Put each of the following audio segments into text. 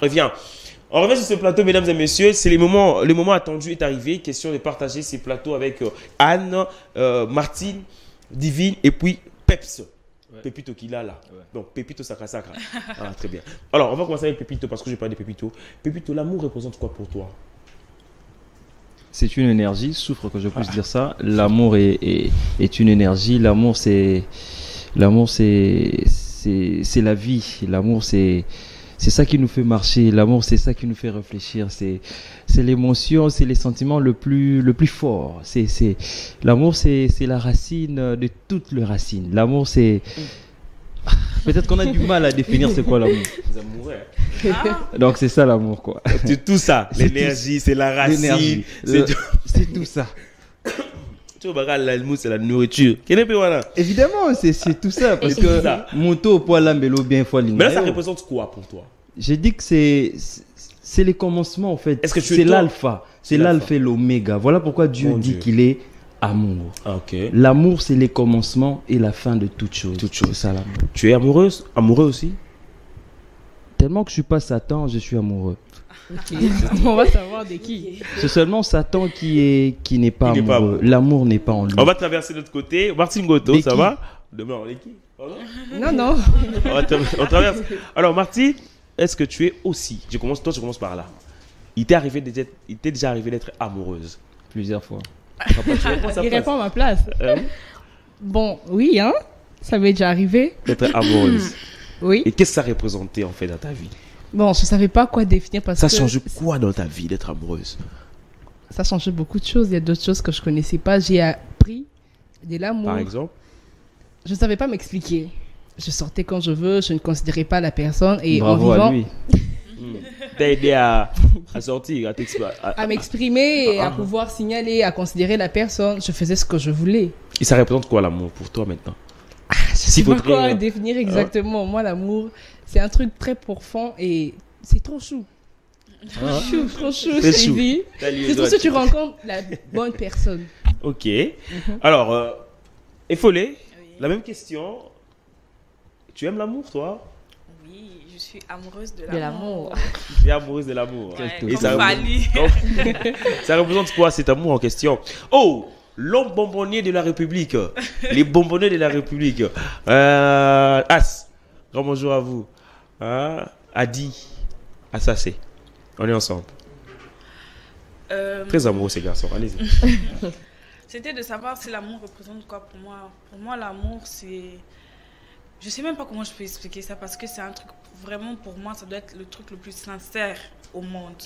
revient. On revient sur ce plateau, mesdames et messieurs. C'est le moment attendu est arrivé. Question de partager ces plateaux avec Anne, Martine, Divine et puis Peps. Ouais. Pépito qui l'a là. Ouais. Donc Pépito Sacra Sacra. Ah, très bien. Alors, on va commencer avec Pépito parce que je parle de Pépito. Pépito, l'amour représente quoi pour toi? C'est une énergie, souffre que je puisse dire ça. L'amour est une énergie. L'amour, c'est la vie. L'amour, c'est ça qui nous fait marcher. L'amour, c'est ça qui nous fait réfléchir. C'est l'émotion, c'est les sentiments le plus fort. L'amour, c'est la racine de toutes les racines. L'amour, c'est... Peut-être qu'on a du mal à définir c'est quoi l'amour. Les amoureux. Donc c'est ça l'amour, quoi. C'est tout ça. L'énergie, c'est la racine. C'est tout ça. Tu vois, l'amour, c'est la nourriture. Évidemment, c'est tout ça. Parce que moto au poids l'ambello bien fois mais là, ça représente quoi pour toi? J'ai dit que c'est les commencements en fait. C'est l'alpha. C'est l'alpha et l'oméga. Voilà pourquoi Dieu dit qu'il est amour. Ah, ok. L'amour, c'est les commencements et la fin de toute chose. C'est ça l'amour. Tu es amoureuse? Amoureux aussi? Tellement que je suis pas Satan, je suis amoureux. Okay. On va savoir de qui. C'est seulement Satan qui n'est pas amoureux. L'amour n'est pas en lui. On va traverser de l'autre côté. Martine Goto, ça va? Demain, on est qui? Non. On traverse. Alors, Martine, est-ce que tu es aussi... je commence par là. Il t'est déjà arrivé d'être amoureuse? Plusieurs fois. Il répond à ma place. Bon, oui, hein. Ça m'est déjà arrivé. D'être amoureuse. Oui. Et qu'est-ce que ça représentait en fait dans ta vie? Bon, je ne savais pas quoi définir parce que... Ça change quoi dans ta vie d'être amoureuse? Ça change beaucoup de choses. Il y a d'autres choses que je ne connaissais pas. J'ai appris de l'amour. Par exemple? Je ne savais pas m'expliquer. Je sortais quand je veux. Je ne considérais pas la personne. Et bravo en vivant... à lui. T'as aidé à sortir, à m'exprimer et à pouvoir signaler, à considérer la personne. Je faisais ce que je voulais. Et ça représente quoi l'amour pour toi maintenant? Je ne sais pas quoi définir exactement. Moi, l'amour, c'est un truc très profond et c'est trop chou. Trop chou, Sylvie. C'est pour ça que tu rencontres la bonne personne. Ok. Alors, Effolé, la même question. Tu aimes l'amour, toi? Oui, je suis amoureuse de l'amour. Tu es amoureuse de l'amour. Ouais, et ça représente quoi cet amour en question? Oh, l'homme bonbonnier de la République. Les bonbonnets de la République. As, grand bonjour à vous. Adi, Assassé. On est ensemble. Très amoureux ces garçons, allez-y. C'était de savoir si l'amour représente quoi pour moi. Pour moi, l'amour, c'est... Je sais même pas comment je peux expliquer ça parce que c'est un truc, vraiment pour moi, ça doit être le truc le plus sincère au monde.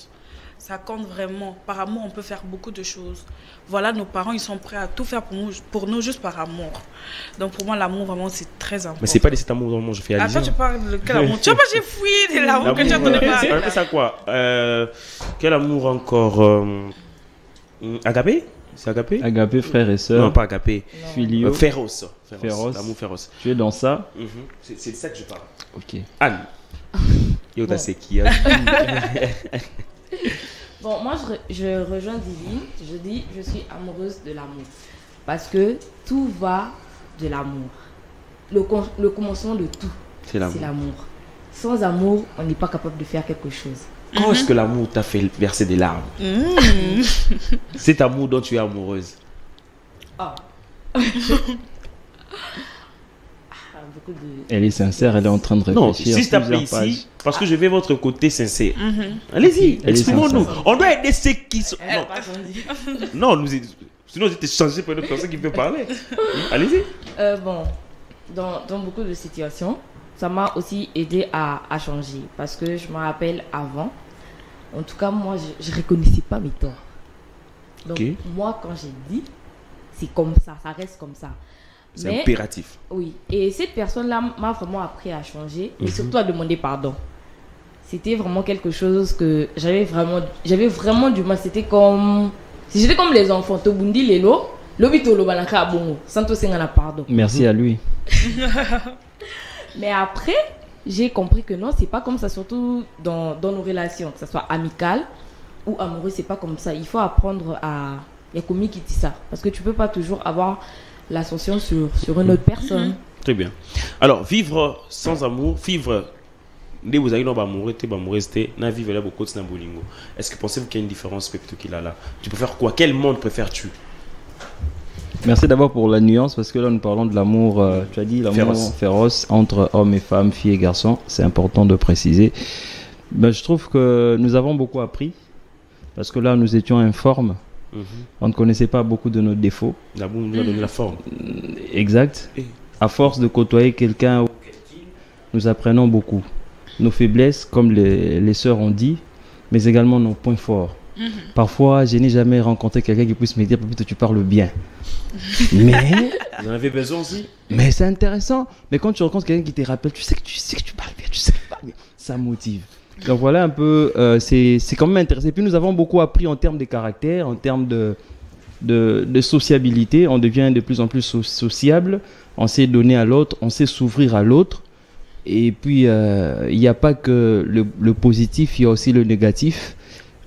Ça compte vraiment. Par amour, on peut faire beaucoup de choses. Voilà, nos parents, ils sont prêts à tout faire pour nous juste par amour. Donc pour moi, l'amour, vraiment, c'est très important. Mais c'est pas de cet amour dont je fais allusion. Attends, tu parles de quel amour? Tu vois, j'ai fouillé de l'amour que tu entendais pas. C'est ça quoi? Quel amour encore? Agapé? C'est agapé? Agapé, frère et sœur. Non, pas agapé. Filio. Féroce. L'amour féroce. Tu es dans ça? C'est de ça que je parle. Ok. Anne. Yo, t'as c'est qui? Bon, moi, je rejoins Divine. Je dis, je suis amoureuse de l'amour. Parce que tout va de l'amour. Le commencement de tout, c'est l'amour. Sans amour, on n'est pas capable de faire quelque chose. Quand est-ce que l'amour t'a fait verser des larmes? Cet amour dont tu es amoureuse. Elle est sincère, elle est en train de réfléchir. Non, si je t'appelle ici, parce que je vais votre côté sincère. Allez-y, exprimons-nous. On doit aider ceux qui sont... Non, sinon j'étais changé pour une autre personne qui peut parler. Allez-y. Bon, dans beaucoup de situations, ça m'a aussi aidé à changer. Parce que je me rappelle avant, en tout cas, moi, je ne reconnaissais pas mes torts. Donc, moi, quand j'ai dit, c'est comme ça reste comme ça. C'est impératif. Oui, et cette personne-là m'a vraiment appris à changer, mais surtout à demander pardon. C'était vraiment quelque chose que j'avais vraiment du mal. C'était comme les enfants. Tobundi lelo, lobito lobanaka bongo, santo sengana pardon. Merci à lui. Mais après, j'ai compris que non, c'est pas comme ça, surtout dans nos relations, que ce soit amicales ou amoureuses, c'est pas comme ça. Il faut apprendre à yakomi kitisa, parce que tu peux pas toujours avoir l'ascension sur une autre personne. Très bien. Alors, vivre sans amour, vivre dès vous avez amoureux, na vie là beaucoup na bolingo. Est-ce que pensez-vous qu'il y a une différence Pepito qu'il a là? Tu préfères quoi? Quel monde préfères-tu? Merci d'abord pour la nuance, parce que là nous parlons de l'amour, tu as dit l'amour féroce entre hommes et femmes, filles et garçons. C'est important de préciser. Ben, je trouve que nous avons beaucoup appris, parce que là nous étions informes. On ne connaissait pas beaucoup de nos défauts. La boum nous a donné la forme. Exact. À force de côtoyer quelqu'un, nous apprenons beaucoup. Nos faiblesses, comme les sœurs ont dit, mais également nos points forts. Parfois, je n'ai jamais rencontré quelqu'un qui puisse me dire Papito, tu parles bien. Mais vous en avez besoin aussi. Mais c'est intéressant. Mais quand tu rencontres quelqu'un qui te rappelle, tu sais que tu parles bien, tu sais que tu parles bien, ça motive. Donc voilà un peu, c'est quand même intéressant. Et puis nous avons beaucoup appris en termes de caractère, en termes de sociabilité. On devient de plus en plus sociable. On sait donner à l'autre, on sait s'ouvrir à l'autre. Et puis il n'y a pas que le positif, il y a aussi le négatif.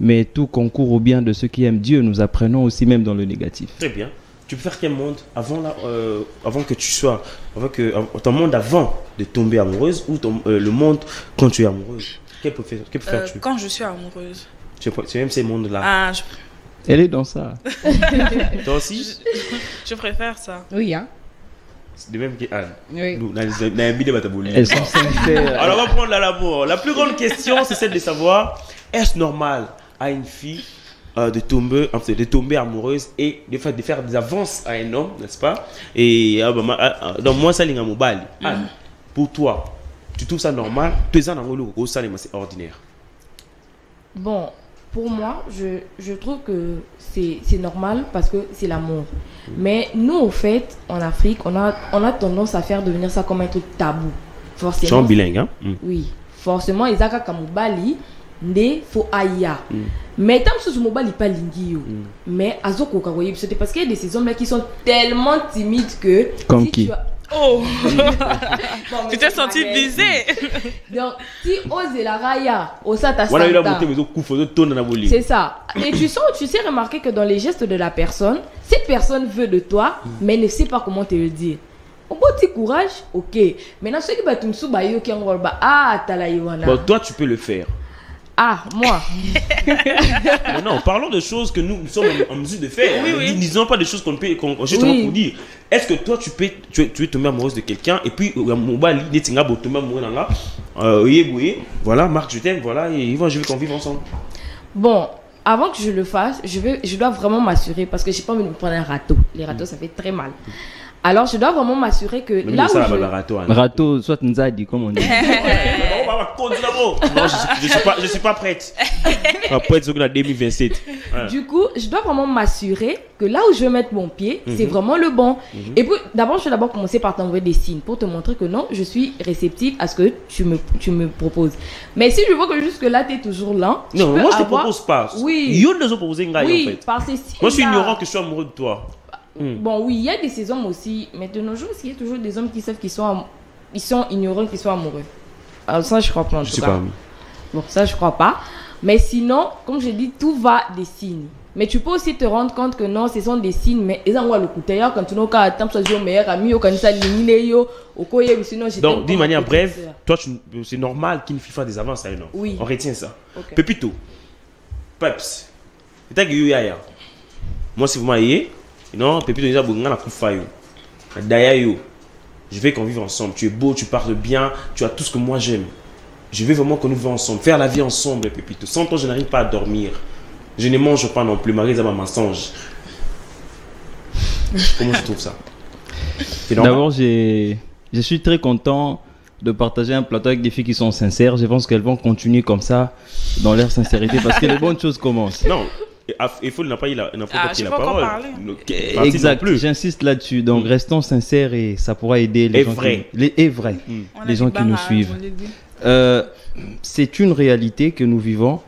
Mais tout concourt au bien de ceux qui aiment Dieu. Nous apprenons aussi même dans le négatif. Très bien. Tu peux faire quel monde avant que tu sois, ton monde avant de tomber amoureuse ou le monde quand tu es amoureuse? Quel préfères-tu? Quand je suis amoureuse. Tu aimes ces mondes-là? Ah, Elle est dans ça. Toi aussi? Je préfère ça. Oui, hein. C'est de même qu'Anne. Oui. Nous, on Elles sont sincères. Alors, on va prendre l'amour. La plus grande question, c'est celle de savoir, est-ce normal à une fille de tomber amoureuse et de faire des avances à un homme, n'est-ce pas? Et donc, moi, ça, Anne, pour toi, tu trouves ça normal? C'est ordinaire. Bon, pour moi, je trouve que c'est normal parce que c'est l'amour. Mais nous, au fait, en Afrique, on a tendance à faire devenir ça comme un truc tabou. Forcément. Tu es bilingue, hein? Oui. Forcément, ils ont kamubali, ne faut aya. Mais tant que ce mobile pas lingio. Mais azoko kawoye, c'était parce qu'il y a ces hommes là qui sont tellement timides que. Comme si qui? Oh, bon, tu t'es senti visé. Donc, si ose la raya, osa ta voilà, il a monté mes coups, c'est ça. Et tu sais remarquer que dans les gestes de la personne, cette personne veut de toi, mais ne sait pas comment te le dire. Au beau petit courage, ok. Maintenant, ceux qui battent une souba, qui ont bon, toi, tu peux le faire. Ah, moi. Non, parlons de choses que nous sommes en mesure de faire. Oui. Ne disons pas des choses qu'on peut, justement pour dire. Est-ce que toi, tu es tombé amoureuse de quelqu'un et puis, voilà, Marc, je t'aime, voilà, et je veux qu'on vive ensemble. Bon, avant que je le fasse, je dois vraiment m'assurer parce que j'ai pas envie de me prendre un râteau. Les râteaux, ça fait très mal. Alors, je dois vraiment m'assurer que mais là où râteau, soit Nzadi, comme on dit. Non, je suis pas prête. Après, c'est en 2027. Du coup, je dois vraiment m'assurer que là où je vais mettre mon pied, c'est vraiment le bon. Et puis, d'abord, je vais commencer par t'envoyer des signes pour te montrer que non, je suis réceptive à ce que tu me proposes. Mais si je vois que jusque-là, tu es toujours là. Non, moi, je te propose pas. Oui. Il y a des autres proposés, en fait. Par ces signes. Moi, je suis ignorant que je suis amoureux de toi. Bon, oui, il y a ces hommes aussi. Mais de nos jours, il y a toujours des hommes qui savent qu'ils sont ignorants, qu'ils sont amoureux. Alors, ça, je crois pas en tout cas. Bon, ça, je crois pas. Mais sinon, comme je dis, tout va des signes. Mais tu peux aussi te rendre compte que non, ce sont des signes. Mais ils ont le coup d'ailleurs quand tu n'as qu'à attendre que tu meilleur ami ou quand tu as donc, d'une manière brève, toi, c'est normal qu'une fille fasse des avances à un homme. Oui. On retient ça. Okay. Pepito, Peps, moi, si vous m'aillez, non, Pepito, déjà, je veux qu'on vive ensemble. Tu es beau, tu parles bien, tu as tout ce que moi j'aime. Je veux vraiment qu'on nous vive ensemble, faire la vie ensemble, Pepito. Sans toi, je n'arrive pas à dormir. Je ne mange pas non plus, Marie, ça m'a mensonge. Comment tu trouves ça? D'abord, je suis très content de partager un plateau avec des filles qui sont sincères. Je pense qu'elles vont continuer comme ça, dans leur sincérité, parce que les bonnes choses commencent. Non. Il faut n'a pas la parole. Exact, j'insiste là-dessus. Donc restons sincères et ça pourra aider les gens les gens qui nous suivent. C'est une réalité que nous vivons,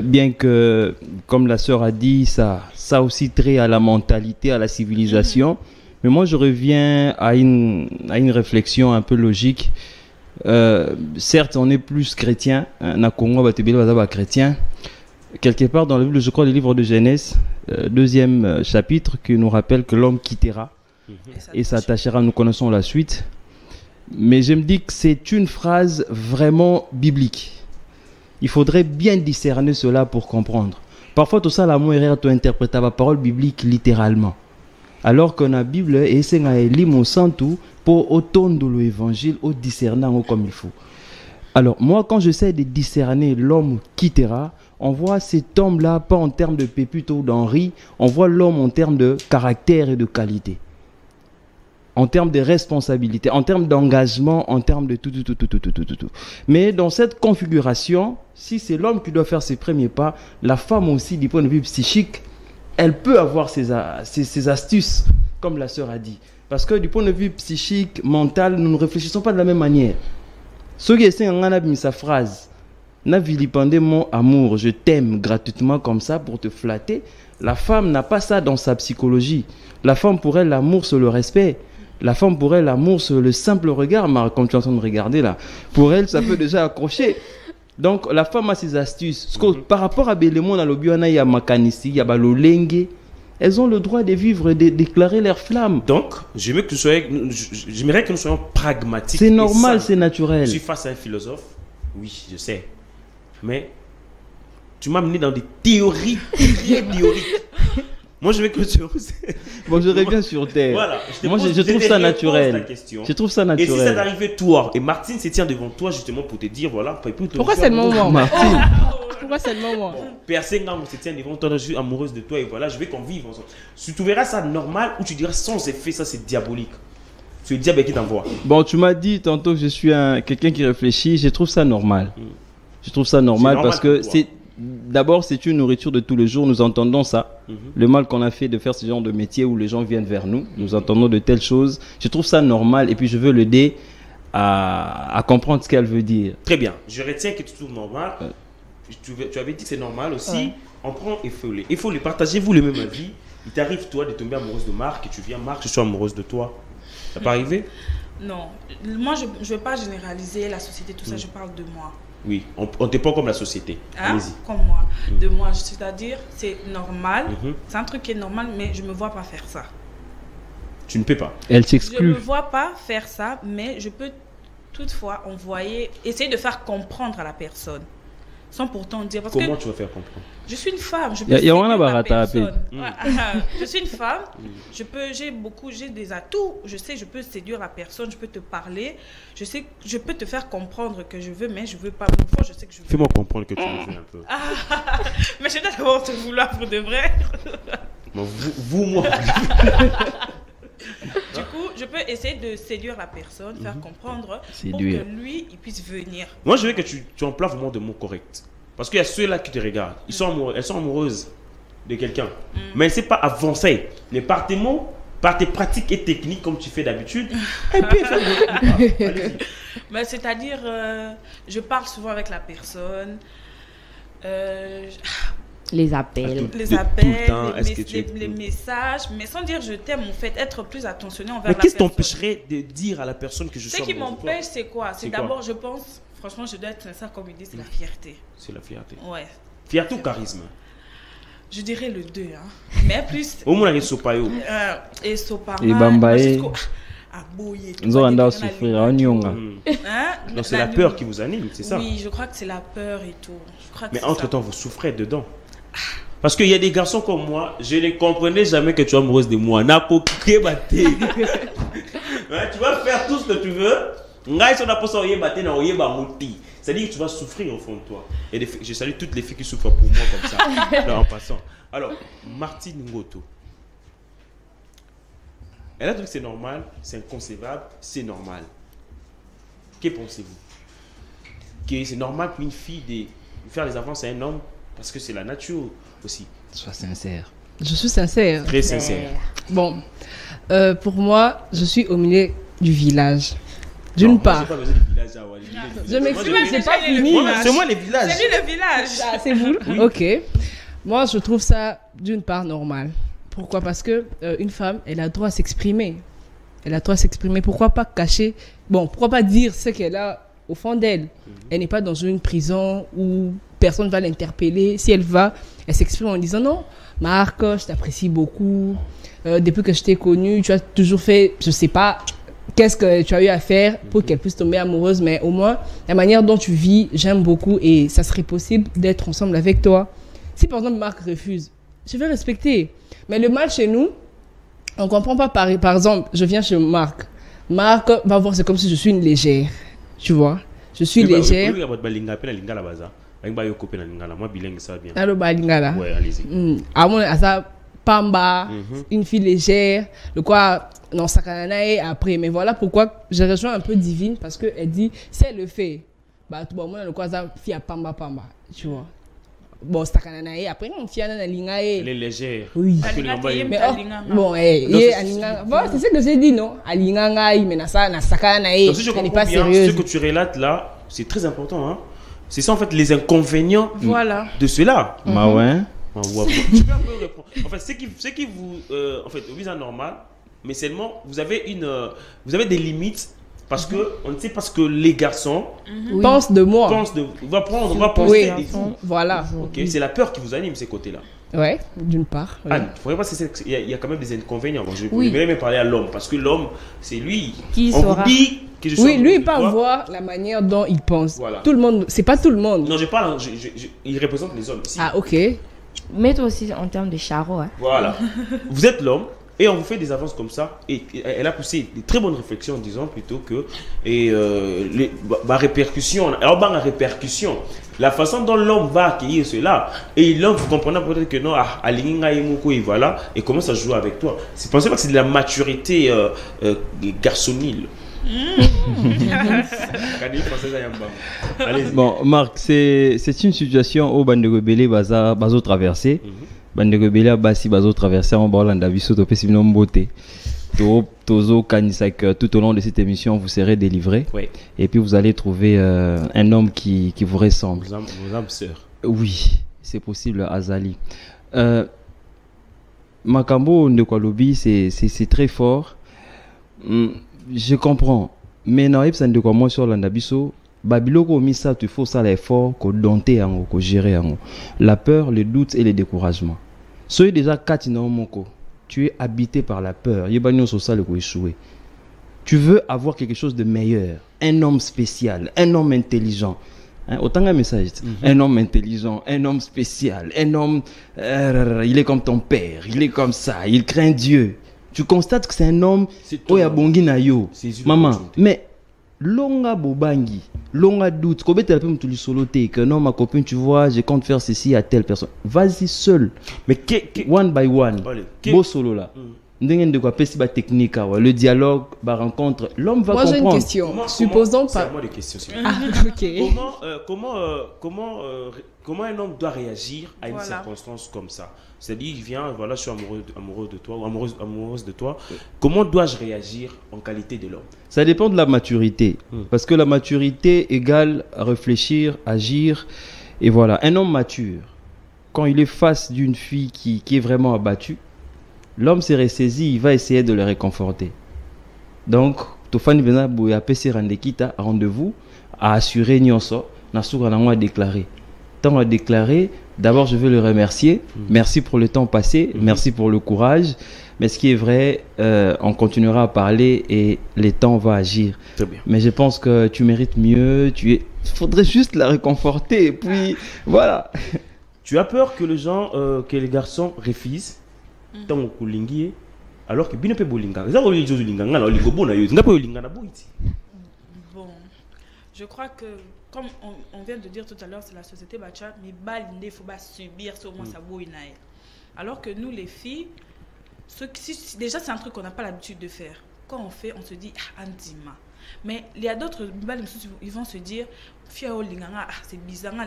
bien que, comme la sœur a dit, ça aussi trait à la mentalité, à la civilisation. Mais moi, je reviens à une réflexion un peu logique. Certes, on est plus chrétien. Chrétien. Quelque part dans la Bible, je crois, le livre de Genèse, deuxième chapitre, qui nous rappelle que l'homme quittera et s'attachera. Nous connaissons la suite. Mais je me dis que c'est une phrase vraiment biblique. Il faudrait bien discerner cela pour comprendre. Parfois, tout ça, l'amour est interprété la parole biblique littéralement. Alors que la Bible est un santu pour autonner l'évangile, au discernant comme il faut. Alors, moi, quand j'essaie de discerner l'homme quittera, on voit cet homme-là, pas en termes de pépite ou d'Henri, on voit l'homme en termes de caractère et de qualité. En termes de responsabilité, en termes d'engagement, en termes de tout. Mais dans cette configuration, si c'est l'homme qui doit faire ses premiers pas, la femme aussi, du point de vue psychique, elle peut avoir ses astuces, comme la sœur a dit. Parce que du point de vue psychique, mental, nous ne réfléchissons pas de la même manière. Ceux qui essaient de sa phrase, n'a vilipendé mon amour, je t'aime gratuitement comme ça pour te flatter. La femme n'a pas ça dans sa psychologie. La femme, pour elle, l'amour, c'est le respect. La femme, pour elle, l'amour, c'est le simple regard. Comme tu es en train de regarder là. Pour elle, ça peut déjà accrocher. Donc, la femme a ses astuces. Par rapport à Bélémon, dans le Biona, il y a Makanisi, il y a Balolengue. Elles ont le droit de vivre, de déclarer leur flamme. Donc, j'aimerais que nous soyons pragmatiques. C'est normal, c'est naturel. Je suis face à un philosophe. Oui, je sais. Mais tu m'as amené dans des théories théoriques. Moi, je veux que tu... Bon, je reviens sur terre. Voilà, je trouve ça naturel. Je trouve ça naturel. Et si ça t'arrivait toi, et Martine se tient devant toi justement pour te dire, voilà... Pourquoi seulement moi, Martine? Pourquoi seulement moi? Personne ne se tient devant toi, je suis amoureuse de toi et voilà, je veux qu'on vive ensemble. Tu verras ça normal ou tu diras sans effet, ça c'est diabolique. C'est le diable qui t'envoie. Bon, tu m'as dit tantôt que je suis quelqu'un qui réfléchit, je trouve ça normal. Je trouve ça normal parce que d'abord, c'est une nourriture de tous les jours. Nous entendons ça. Le mal qu'on a fait de faire ce genre de métier où les gens viennent vers nous. Nous entendons de telles choses. Je trouve ça normal et puis je veux l'aider à comprendre ce qu'elle veut dire. Très bien. Je retiens que tu trouves normal. Tu avais dit que c'est normal aussi. On prend et il faut les partager. Vous le même avis. Il t'arrive toi de tomber amoureuse de Marc et tu viens Marc, je suis amoureuse de toi. Ça peut arriver? Non. Moi, je ne veux pas généraliser la société, tout ça. Je parle de moi. Oui, on t'est pas comme la société. Allez-y. Comme moi. De moi, c'est-à-dire, c'est normal. C'est un truc qui est normal, mais je ne me vois pas faire ça. Tu ne peux pas. Elle s'exclut. Je ne me vois pas faire ça, mais je peux toutefois essayer de faire comprendre à la personne. Sans pourtant dire... Comment tu vas faire comprendre? Je suis une femme, je peux séduire la personne. Je suis une femme, j'ai des atouts, je sais, je peux séduire la personne, je peux te parler, je sais, je peux te faire comprendre que je veux, mais je veux pas. Une fois, je sais que je veux. Fais-moi comprendre que tu le veux un peu. Mais je dois d'abord te vouloir pour de vrai. Bon, moi. Du coup, je peux essayer de séduire la personne, faire comprendre pour que lui, il puisse venir. Moi, je veux que tu emploies vraiment de mots corrects. Parce qu'il y a ceux-là qui te regardent. Elles sont amoureuses de quelqu'un. Mais elles ne savent pas avancer. Mais par tes mots, par tes pratiques et techniques, comme tu fais d'habitude, elles peuvent faire de... C'est-à-dire, je parle souvent avec la personne. Les appels, les messages, mais sans dire je t'aime, en fait, être plus attentionné envers la personne. Mais qu'est-ce qui t'empêcherait de dire à la personne que je suis amoureuse de toi? Ce qui m'empêche, c'est quoi? C'est d'abord, je pense, franchement, je dois être sincère, comme il dit, c'est la fierté. C'est la fierté. Ouais. Fierté ou charisme? Je dirais le deux, hein. Mais plus... Au moins, il y a Sopayo. Et Sopama. Et Bambaye. Nous allons en souffrir à Nyonga. Donc c'est la peur qui vous anime, c'est ça? Oui, je crois que c'est la peur et tout. Mais entre-temps, vous souffrez dedans. Parce qu'il y a des garçons comme moi, je ne comprenais jamais que tu es amoureuse de moi. Tu vas faire tout ce que tu veux. C'est-à-dire que tu vas souffrir au fond de toi. Et je salue toutes les filles qui souffrent pour moi comme ça, là, en passant. Alors, Martine Ngoto. Elle a dit que c'est normal, c'est inconcevable, c'est normal. Que pensez-vous? Que c'est normal qu'une fille de faire les avances à un homme parce que c'est la nature aussi. Sois sincère. Je suis sincère. Très sincère. Bon, pour moi, je suis au milieu du village. D'une part. Je m'excuse, c'est pas fini. C'est moi les villages. C'est lui le village. Ah, c'est vous? Oui. Ok. Moi, je trouve ça d'une part normal. Pourquoi? Parce que une femme, elle a le droit à s'exprimer. Elle a le droit à s'exprimer. Pourquoi pas cacher? Bon, pourquoi pas dire ce qu'elle a au fond d'elle? Elle n'est pas dans une prison où personne ne va l'interpeller. Si elle va, elle s'exprime en disant non, Marc, je t'apprécie beaucoup. Depuis que je t'ai connu, tu as toujours fait, je sais pas, qu'est-ce que tu as eu à faire pour qu'elle puisse tomber amoureuse, mais au moins, la manière dont tu vis, j'aime beaucoup et ça serait possible d'être ensemble avec toi. Si par exemple Marc refuse, je vais respecter. Mais le mal chez nous, on ne comprend pas. Par exemple, je viens chez Marc. Marc va voir, c'est comme si je suis une légère. Tu vois? Je suis légère. Moi, bilingue, ça va bien. Allô, balingala. Ouais, allez-y. À mon asa pamba, une fille légère, le quoi, non, sakananae après. Mais voilà pourquoi je rejoins un peu Divine, parce qu'elle dit, si elle le fait, bah, tout le monde, le quoi, ça, fille à pamba, tu vois. Bon, sakananae après, on fille à lingae. Elle est légère. Oui. Mais bon, c'est ce que j'ai dit, non? Alingae, mais na sakananae, elle n'est pas sérieuse. Ce que tu relates là, c'est très important, hein. C'est ça en fait les inconvénients de cela. Ouais. Tu peux un peu répondre. En fait, ce qui vous en fait visa normal, mais seulement vous avez des limites parce que on ne sait pas ce que les garçons pensent de moi. Va penser des vous. Voilà. OK, c'est la peur qui vous anime ces côtés-là. Ouais, d'une part. Oui. Anne, il y a quand même des inconvénients. Bon, je vais même parler à l'homme parce que l'homme, c'est lui. Qui on saura. Vous dit que je suis oui, lui, il peut voir la manière dont il pense. Voilà. Tout le monde, c'est pas tout le monde. Non, je parle, il représente les hommes ici. Ah, ok. Mais toi aussi en termes de charo. Hein. Voilà. Vous êtes l'homme et on vous fait des avances comme ça. Et elle a poussé des très bonnes réflexions en disant plutôt que répercussion. Alors, la répercussion. La façon dont l'homme va accueillir cela, et l'homme, vous comprenez peut-être que non, et voilà, et commence à jouer avec toi. C'est pensez pas que c'est de la maturité garçonnile. Bon, Marc, c'est une situation où Bande Rebelle bazo traversé. Bande Rebelle bazo traversé en Bolanda biso to pesi binom beauté. Tozo Kanisak, tout au long de cette émission, vous serez délivré. Oui. Et puis vous allez trouver un homme qui vous ressemble. Vos âmes sœurs. Oui, c'est possible, Azali. Makambo Ndekwalobi, c'est très fort. Je comprends. Mais dans l'Epsan de comment sur l'Andabiso, Babiloko Misa, tu faut ça l'effort, qu'on dompter, qu'on gérer. La peur, le doute et le découragement. Soyez déjà Katinamoko. Tu es habité par la peur. Tu veux avoir quelque chose de meilleur. Un homme spécial, un homme intelligent. Autant un message. Un homme intelligent, un homme spécial, un homme... il est comme ton père, il est comme ça, il craint Dieu. Tu constates que c'est un homme... Maman, mais... Longa bobangi, longa doute. Combien tu peux me soloter que non, ma copine, tu vois, je compte faire ceci à telle personne. Vas-y seul. Mais one by one. Beau solo là. De quoi la technique, le dialogue, la rencontre. L'homme va comprendre. Moi j'ai une question. Supposons pas. C'est moi des questions. Comment un homme doit réagir à une circonstance comme ça? C'est-à-dire, il vient, voilà, je suis amoureux de toi, ou amoureuse de toi. Comment dois-je réagir en qualité de l'homme? Ça dépend de la maturité. Parce que la maturité égale réfléchir, agir. Et voilà, un homme mature, quand il est face d'une fille qui est vraiment abattue, l'homme s'est ressaisi, il va essayer de le réconforter. Donc, Tofani Bena Bouya PC Randekita, rendez-vous, à assurer Nyonso, Nasuka Nangwa a déclaré. Tant à déclarer, d'abord je veux le remercier. Merci pour le temps passé, merci pour le courage. Mais ce qui est vrai, on continuera à parler et le temps va agir. Très bien. Mais je pense que tu mérites mieux. Il faudrait juste la réconforter. Et puis, voilà. Tu as peur que les garçons refusent tant au kulingi alors que bien peu bolinga. Bon, je crois que comme on vient de dire tout à l'heure, c'est la société bacha, mais il faut pas subir ce moins ça boinaï. Alors que nous les filles, déjà c'est un truc qu'on n'a pas l'habitude de faire. Quand on fait, on se dit antima. Mais il y a d'autres ils vont se dire c'est bizarre mais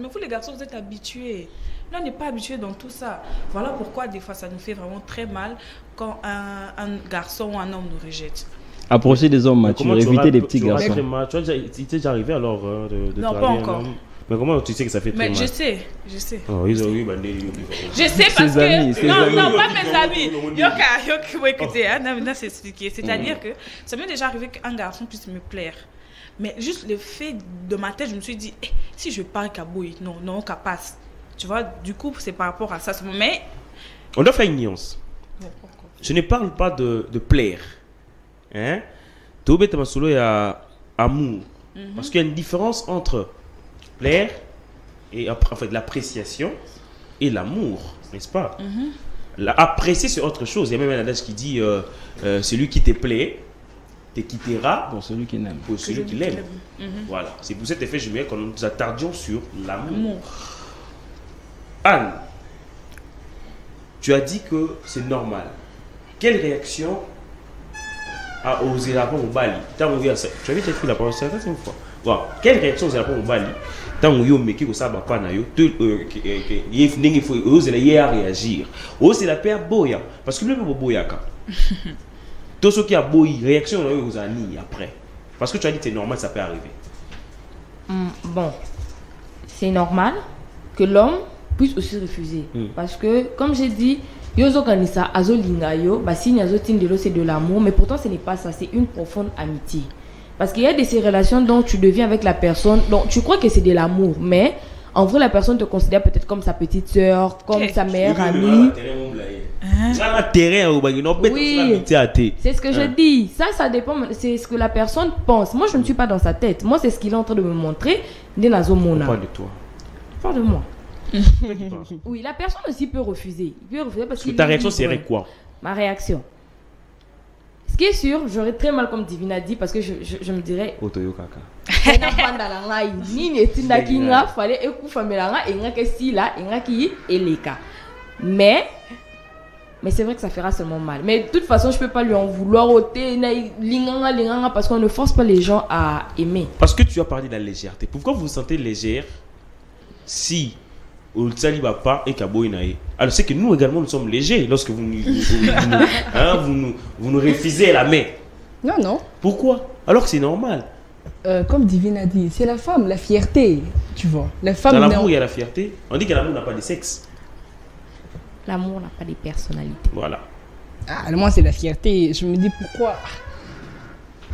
vous les garçons vous êtes habitués. Là on n'est pas habitués dans tout ça. Voilà pourquoi des fois ça nous fait vraiment très mal quand un garçon ou un homme nous rejette. Approcher des hommes matures, éviter des petits garçons. Tu as déjà arrivé alors de non, pas encore. Mais comment tu sais que ça fait très mal? Je sais. Je sais parce que... Non, pas mes amis. Yoka, écoutez, c'est expliqué. C'est-à-dire que ça m'est déjà arrivé qu'un garçon puisse me plaire. Mais juste le fait de ma tête, je me suis dit, si je parle Kaboui, non, qu'à passe. Tu vois, du coup, c'est par rapport à ça. Mais... On doit faire une nuance. je ne parle pas de plaire. Hein? Tobé Tamasolo, il y a amour. Parce qu'il y a une différence entre plaire et en fait l'appréciation et l'amour, n'est-ce pas? Apprécier, c'est autre chose. Il y a même un adage qui dit celui qui te plaît te quittera pour celui qui l'aime. Pour celui qui l'aime. Voilà. C'est pour cet effet, je voulais que nous nous attardions sur l'amour. Anne, tu as dit que c'est normal. Quelle réaction a osé répondre au Bali? Tu avais déjà fait la parole, c'est la deuxième fois. Bon. Quelle réaction osé répondre au Bali? Tant que vous avez que ça va pas na yo, il faut oser réagir. Oser la paire boya, parce que le même boya ka. Tout ce qui a boy, réaction on a eu aux années après. Parce que tu as dit que c'est normal, ça peut arriver. Bon, c'est normal que l'homme puisse aussi refuser. Parce que, comme j'ai dit, yozo kanisa azo lingayo, basi azo tindelo c'est de l'amour, mais pourtant ce n'est pas ça, c'est une profonde amitié. Parce qu'il y a de ces relations dont tu deviens avec la personne, donc tu crois que c'est de l'amour, mais en vrai la personne te considère peut-être comme sa petite soeur, comme sa meilleure amie. Oui, c'est ce que je dis. Ça dépend, c'est ce que la personne pense. Moi je ne suis pas dans sa tête. Moi c'est ce qu'il est en train de me montrer. On parle de toi. Parle de moi. Oui, la personne aussi peut refuser. Il peut refuser parce que ta réaction serait quoi? Ma réaction. Ce qui est sûr, j'aurais très mal comme Divine a dit parce que je me dirais Otoyo kaka. Mais c'est vrai que ça fera seulement mal. Mais de toute façon, je peux pas lui en vouloir parce qu'on ne force pas les gens à aimer. Parce que tu as parlé de la légèreté. Pourquoi vous vous sentez légère si au Tsaliba pas et Kaboinae? Alors c'est que nous également nous sommes légers lorsque vous nous refusez la main. Non. Pourquoi? Alors que c'est normal. Comme Divine a dit, c'est la femme, la fierté, tu vois. La femme. Dans l'amour, il y a la fierté. On dit que l'amour n'a pas de sexe. L'amour n'a pas de personnalité. Voilà. Moi, c'est la fierté. Je me dis pourquoi.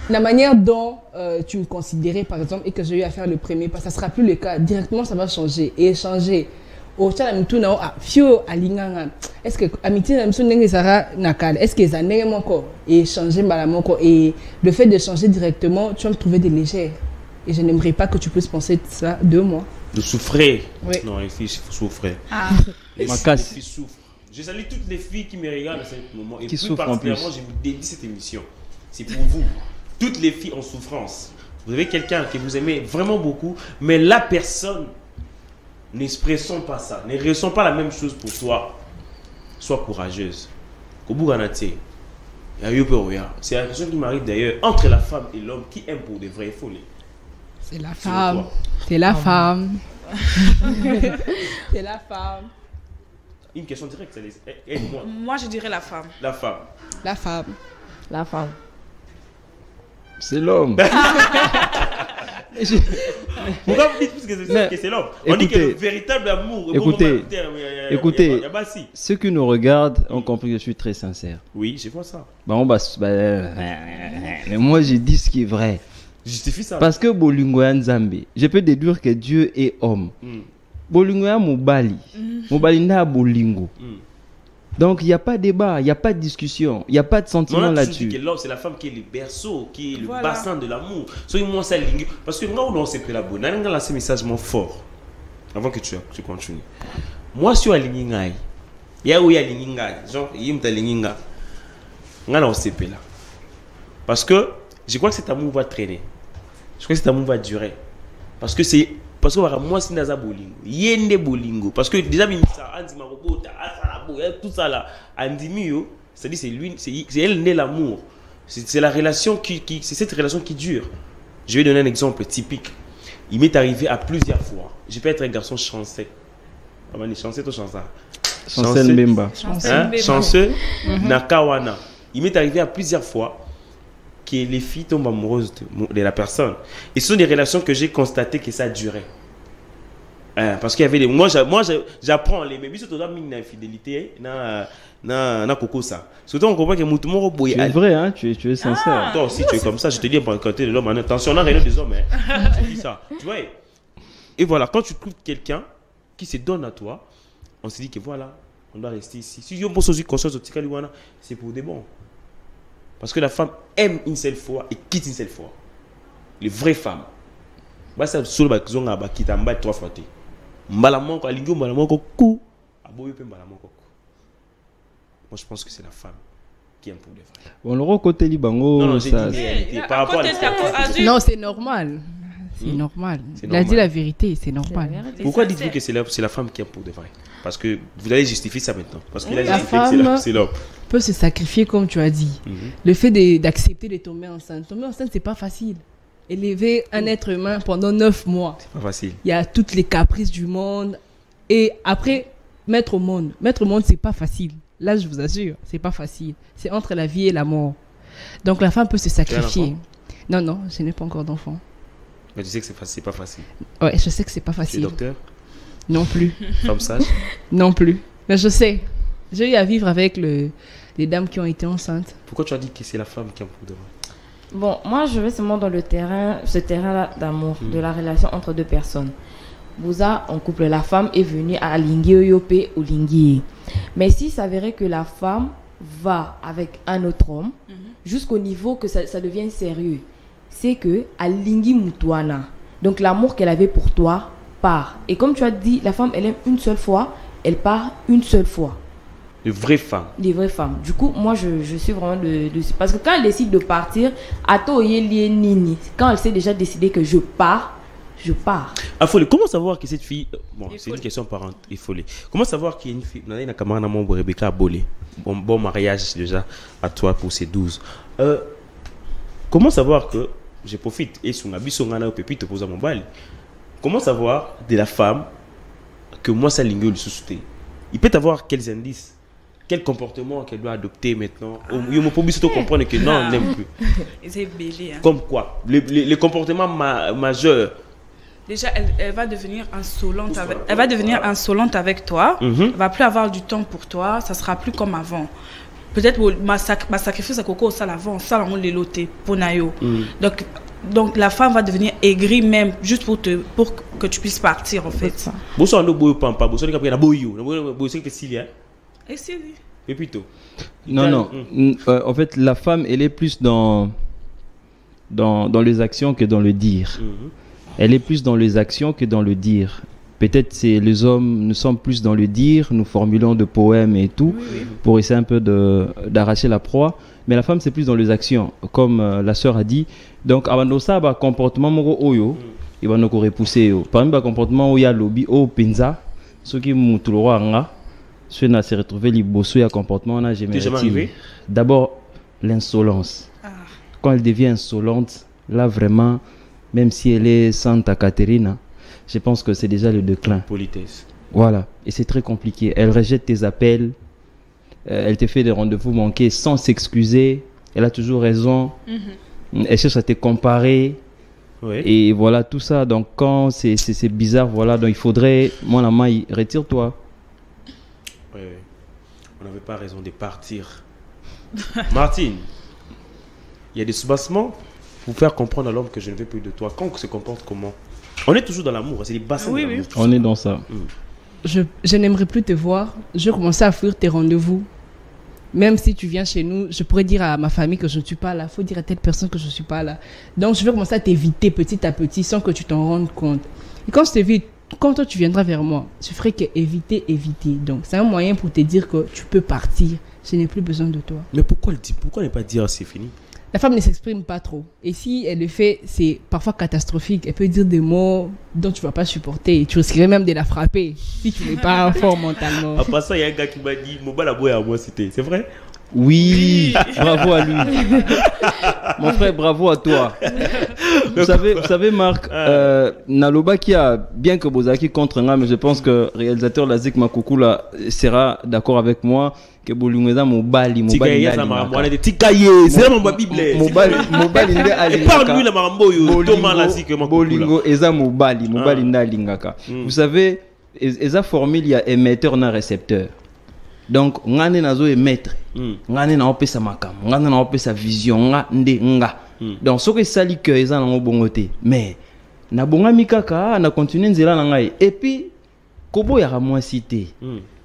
La manière dont tu me considérais, par exemple, et que j'ai eu à faire le premier pas, ça ne sera plus le cas. Directement, ça va changer et changer. Est-ce que amitié est-ce que ça n'est encore et changer et le fait de changer directement, tu vas me trouver des légères. Et je n'aimerais pas que tu puisses penser ça de moi. De souffrir. Oui. Non, les filles souffrent. Les filles souffrent. Je salue toutes les filles qui me regardent à ce moment. Et qui plus particulièrement, je vous dédie cette émission. C'est pour vous. Toutes les filles en souffrance. Vous avez quelqu'un que vous aimez vraiment beaucoup, mais la personne n'expressons pas ça, ne ressent pas la même chose pour toi. Sois courageuse. C'est la question qui m'arrive d'ailleurs entre la femme et l'homme qui aime pour de vraies folies. C'est la femme. C'est la femme. C'est la femme. Une question directe, aide-moi. Moi, je dirais la femme. La femme. La femme. La femme. C'est l'homme. Pourquoi vous dites que c'est l'homme? On dit que le véritable amour. Écoutez, ceux qui nous regardent ont compris que je suis très sincère. Oui, je vois ça. Mais moi, je dis ce qui est vrai. Justifie ça. Parce que Bolingoya Nzambe, je peux déduire que Dieu est homme. Bolingoya Mobali. Mobali n'a Bolingo. Donc, il n'y a pas de débat, il n'y a pas de discussion, il n'y a pas de sentiment là-dessus. L'homme, c'est la femme qui est le berceau, qui est le bassin de l'amour. Parce que moi, on s'est pris la bonne. On a lancé un message fort. Avant que tu continues. Moi, je suis à l'Iningaï. Il y a où il y a l'Iningaï. Genre, il y a l'Iningaï. On a lancé là. Parce que je crois que cet amour va traîner. Je crois que cet amour va durer. Parce que c'est. Parce que moi, c'est Naza Bolingo. Yende Bolingo. Parce que déjà, tout ça là, Andimio, c'est-à-dire c'est lui, c'est elle né l'amour. C'est la relation c'est cette relation qui dure. Je vais donner un exemple typique. Il m'est arrivé à plusieurs fois. Je peux être un garçon chanceux. Chanceux ou chanceux? Chanceux Mbemba. Chanceux Nakawana. Il m'est arrivé à plusieurs fois que les filles tombent amoureuses de la personne. Et ce sont des relations que j'ai constatées que ça durait. Parce qu'il y avait des... Moi, j'apprends les mêmes. Surtout dans l'infidélité, dans Coco ça. Surtout on comprend que Moutoumoro Boy. Tu es vrai, hein? Tu es sincère. Toi aussi, tu es comme ça. Je te dis, pour côté de l'homme, attention, on a rien des hommes. Je dis ça. Tu vois? Et voilà, quand tu trouves quelqu'un qui se donne à toi, on se dit que voilà, On doit rester ici. Si on pose aussi conscience au Tikaliwana, c'est pour des bons. Parce que la femme aime une seule fois et quitte une seule fois. Les vraies femmes. Bah ça sur le bakizon a bakita mba 3 fois. Mbalamon ko alingo mbalamon ko ku. Aboyo pe mbalamon ko. Moi je pense que c'est la femme qui aime pour les vrais. Bon le côté libango non, ça par rapport à non, c'est normal. C'est normal. Il a dit la vérité, c'est normal. Pourquoi dites-vous que c'est la femme qui aime pour de vrai? Parce que vous allez justifier ça maintenant. Parce qu'il a la justifié que c'est l'homme. Peut se sacrifier comme tu as dit. Le fait d'accepter de tomber enceinte. Tomber enceinte, c'est pas facile. Élever un être humain pendant 9 mois. C'est pas facile. Il y a toutes les caprices du monde. Et après, mettre au monde. Mettre au monde, c'est pas facile. Là, je vous assure, c'est pas facile. C'est entre la vie et la mort. Donc la femme peut se sacrifier. Non, je n'ai pas encore d'enfant. Mais tu sais que c'est pas facile. Ouais, je sais que c'est pas facile. Tu es docteur? Non plus. Femme sage? Non plus. Mais je sais. J'ai eu à vivre avec les dames qui ont été enceintes. Pourquoi tu as dit que c'est la femme qui aime pour de vrai? Bon, moi je vais seulement dans ce terrain-là d'amour, de la relation entre deux personnes. Bouza, en couple, la femme est venue à Lingui Yope ou Lingui. Mais s'il s'avérait que la femme va avec un autre homme, jusqu'au niveau que ça devienne sérieux, c'est que à Lingui Mutuana, donc l'amour qu'elle avait pour toi part. Et comme tu as dit, la femme, elle aime une seule fois, elle part une seule fois. De vraies femmes. Des vraies femmes. Du coup, moi, je suis vraiment parce que quand elle décide de partir, quand elle s'est déjà décidé que je pars. Affolé, comment savoir que cette fille... Bon, c'est une question parente. Affolé. Comment savoir qu'il y a une fille... Nana Kamara Namon Rebecca Abolé. Bon mariage déjà à toi pour ces 12. Comment savoir que... Je profite. Et son habit, son gana, pépite, te pose à mon bal. Comment savoir de la femme que moi, ça lingue le sous-souté? Il peut avoir quels indices? Quel comportement qu'elle doit adopter maintenant? Il me peut surtout comprendre que non, on n'aime plus. C'est belé. Hein. Comme quoi? Les comportements majeurs. Déjà, elle va devenir insolente avec toi. Elle va plus avoir du temps pour toi. Ça sera plus comme avant. Peut-être ma sacrifice à Coco, ça l'avant, ça l'avant les lotés pour Nayo. Donc la femme va devenir aigrie même juste pour que tu puisses partir en fait. Bonsoir, nous boyons pas. Bonsoir, nous avons boyou. Nous boyons que Cilia. Et Cilia. Et plutôt. Non. En fait, la femme, elle est plus dans les actions que dans le dire. Elle est plus dans les actions que dans le dire. Peut-être c'est les hommes, nous sommes plus dans le dire, nous formulons de poèmes et tout, pour essayer un peu d'arracher la proie. Mais la femme, c'est plus dans les actions, comme la sœur a dit. Donc, avant ça, le comportement oyo, il va nous repousser. Par exemple, le comportement où il y a lobby, au pinza, ceux qui m'ont tout le roi, ceux qui se retrouvent les bossous, il y a un comportement, là, j'ai arrivé. D'abord, l'insolence. Quand elle devient insolente, là, vraiment, même si elle est Santa Caterina, je pense que c'est déjà le déclin. Politesse. Voilà. Et c'est très compliqué. Elle rejette tes appels. Elle te fait des rendez-vous manqués sans s'excuser. Elle a toujours raison. Elle cherche à te comparer. Ouais. Et voilà tout ça. Donc quand c'est bizarre, voilà. Donc il faudrait, moi la main, retire-toi. Oui. On n'avait pas raison de partir. Martine, il y a des soubassements pour faire comprendre à l'homme que je ne veux plus de toi. Quand on se comporte comment? On est toujours dans l'amour, c'est les bassins de l'amour. On est dans ça. Je n'aimerais plus te voir. Je commençais à fuir tes rendez-vous. Même si tu viens chez nous, je pourrais dire à ma famille que je ne suis pas là. Il faut dire à telle personne que je ne suis pas là. Donc, je vais commencer à t'éviter petit à petit sans que tu t'en rendes compte. Et quand je t'évite, quand toi tu viendras vers moi, je ferai que éviter. Donc, c'est un moyen pour te dire que tu peux partir. Je n'ai plus besoin de toi. Mais pourquoi ne pas dire c'est fini? La femme ne s'exprime pas trop. Et si elle le fait, c'est parfois catastrophique. Elle peut dire des mots dont tu ne vas pas supporter. Tu risquerais même de la frapper si tu n'es pas fort mentalement. En passant, il y a un gars qui m'a dit « Mobile Aboy à moi, c'était. » C'est vrai? Oui, bravo à lui. Mon frère, bravo à toi. Vous savez Marc, Naloba qui a, bien que Bozaki contre moi, mais je pense que le réalisateur Lazik Makoukoula sera d'accord avec moi que Bolungeza Mobali c'est là mon Bible. Mobali nde alingaka. Parle-lui la marambo yo Thomas Lazik Makoukoula. Bolingo eza Mobali nde alingaka. Vous savez, eza formule il y a émetteur na récepteur. Donc ngane nazo émettre, ngane na opesa makambo, ngane na opesa vision nga nde nga. Donc ce que sali que eza na bongote, mais na bonga mikaka na continuer nzela na ngai et puis kobo ya moi cité.